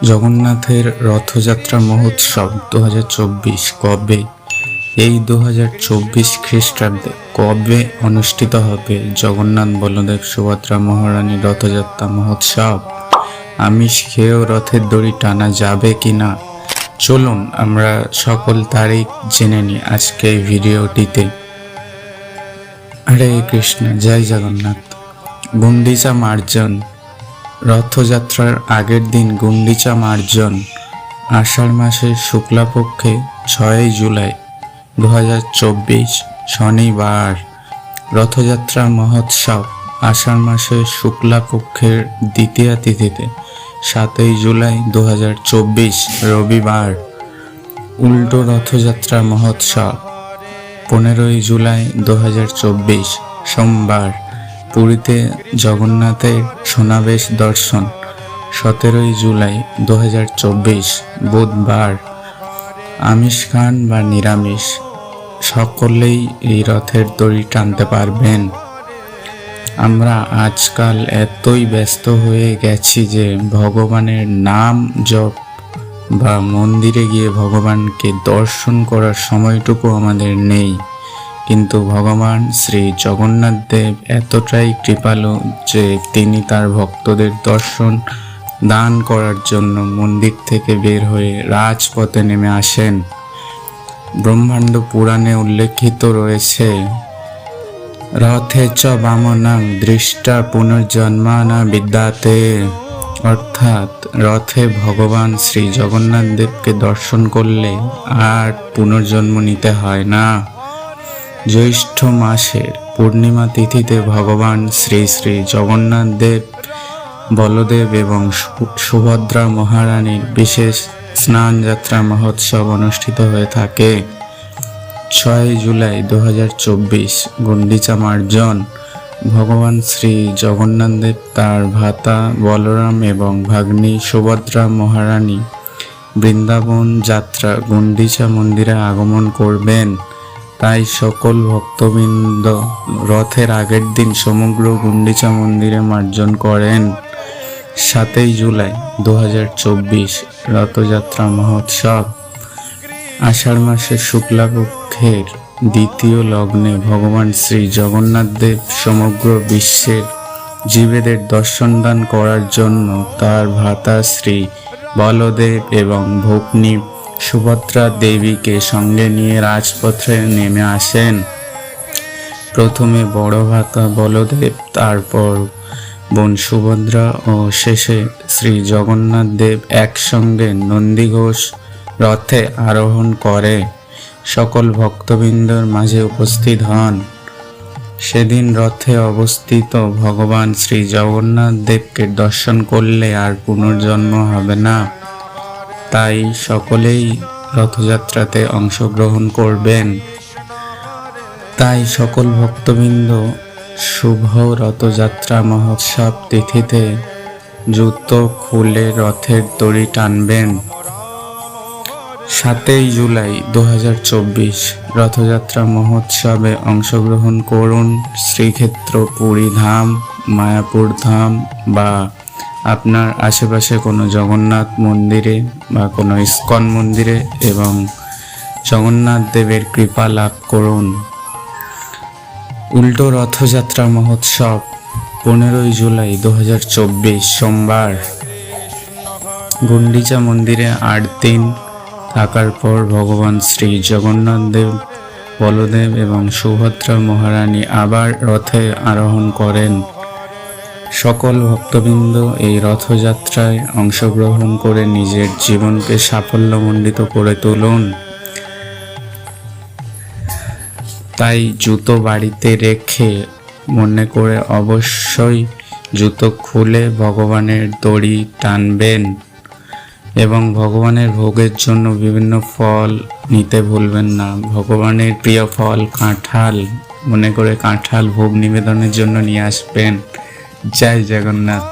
জগন্নাথের রথযাত্রা মহোৎসব 2024 কবে? এই 2024 খ্রিস্টাব্দে কবে অনুষ্ঠিত হবে জগন্নাথ বলদেব সুভদ্রা মহারানীর রথযাত্রা মহোৎসব? আমিষ খেয়েও রথের দড়ি টানা যাবে কিনা? চলুন আমরা সকল তারিখ জেনে নিই আজকে এই ভিডিওটিতে। হরে কৃষ্ণ, জয় জগন্নাথ। গুন্ডিচা মার্জন, রথযাত্রার আগের দিন গুন্ডিচা মার্জন, আষাঢ় মাসের শুক্লাপক্ষে 6 জুলাই 2024 শনিবার। রথযাত্রা মহোৎসব আষাঢ় মাসের শুক্লাপক্ষের দ্বিতীয়া তিথিতে 7 জুলাই 2024 রবিবার। উল্টো রথযাত্রা মহোৎসব 15 জুলাই 2024 সোমবার। পুরীতে জগন্নাথের সমাবেশ দর্শন 17 জুলাই 2024 বুধবার। আমিষ খান বা নিরামিষ সকলেই এই রথের দড়ি টানতে পারবেন। আমরা আজকাল এতই ব্যস্ত হয়ে গেছি যে ভগবানের নাম জপ বা মন্দিরে গিয়ে ভগবানকে দর্শন করার সময়টুকু আমাদের নেই। কিন্তু ভগবান শ্রী জগন্নাথ দেব এতটাই কৃপালু যে তিনি তার ভক্তদের দর্শন দান করার জন্য মন্দির থেকে বের হয়ে রাজপথে নেমে আসেন। ব্রহ্মাণ্ড পুরাণে উল্লেখিত রয়েছে, রথে চ বামনাং দৃষ্টা পুনর্জন্মানা বিদ্যাতে, অর্থাৎ রথে ভগবান শ্রী জগন্নাথ দেবকে দর্শন করলে আর পুনর্জন্ম নিতে হয় না। জ্যৈষ্ঠ মাসের পূর্ণিমা তিথিতে ভগবান শ্রী শ্রী জগন্নাথ দেব, বলদেব এবং সুভদ্রা মহারানীর বিশেষ স্নান যাত্রা মহোৎসব অনুষ্ঠিত হয়ে থাকে। 6 জুলাই 2024 গুন্ডিচা মার্জন, ভগবান শ্রী জগন্নাথ দেব তার ভ্রাতা বলরাম এবং ভাগ্নী সুভদ্রা মহারানী বৃন্দাবন যাত্রা গুন্ডিচা মন্দিরে আগমন করবেন। তাই সকল ভক্তবৃন্দ রথের আগের দিন সমগ্র গুন্ডিচা মন্দিরে মার্জন করেন। 7 জুলাই 2024 রথযাত্রা মহোৎসব আষাঢ় মাসের শুক্লাপক্ষের দ্বিতীয় লগ্নে ভগবান শ্রী জগন্নাথ দেব সমগ্র বিশ্বের জীবেদের দর্শন দান করার জন্য তার ভ্রাতা শ্রী বলদেব এবং ভগ্নী সুভদ্রা দেবীকে সঙ্গে নিয়ে রাজপথে নেমে আসেন। প্রথমে বড় ভ্রাতা বলদেব, তারপর বোন সুভদ্রা ও শেষে শ্রী জগন্নাথ দেব একসঙ্গে নন্দীঘোষ রথে আরোহণ করে সকল ভক্তবৃন্দর মাঝে উপস্থিত হন। সেদিন রথে অবস্থিত ভগবান শ্রী জগন্নাথ দেবকে দর্শন করলে আর পুনর্জন্ম হবে না। তাই সকলেই রথযাত্রাতে অংশগ্রহণ করবেন। তাই সকল ভক্তবৃন্দ শুভ রথযাত্রা মহোৎসব তিথিতে জুতো খুলে রথের দড়ি টানবেন। 7 জুলাই 2024 রথযাত্রা মহোৎসবে অংশগ্রহণ করুন। শ্রীক্ষেত্র, পুরী ধাম, মায়াপুর ধাম বা আপনার আশেপাশে কোনো জগন্নাথ মন্দিরে বা কোনো ইস্কন মন্দিরে এবং জগন্নাথ দেবের কৃপা লাভ করুন। উল্টো রথযাত্রা মহোৎসব 15 জুলাই 2024 সোমবার। গুন্ডিচা মন্দিরে 8 দিন থাকার পর ভগবান শ্রী জগন্নাথ দেব, বলদেব এবং সুভদ্রা মহারানী আবার রথে আরোহণ করেন। সকল ভক্তবৃন্দ এই রথযাত্রায় অংশগ্রহণ করে নিজের জীবনকে সাফল্যমণ্ডিত করে তুলুন। তাই জুতো বাড়িতে রেখে মনে করে অবশ্যই জুতো খুলে ভগবানের দড়ি টানবেন এবং ভগবানের ভোগের জন্য বিভিন্ন ফল নিতে ভুলবেন না। ভগবানের প্রিয় ফল কাঁঠাল, মনে করে কাঁঠাল ভোগ নিবেদনের জন্য নিয়ে আসবেন। জয় জগন্নাথ।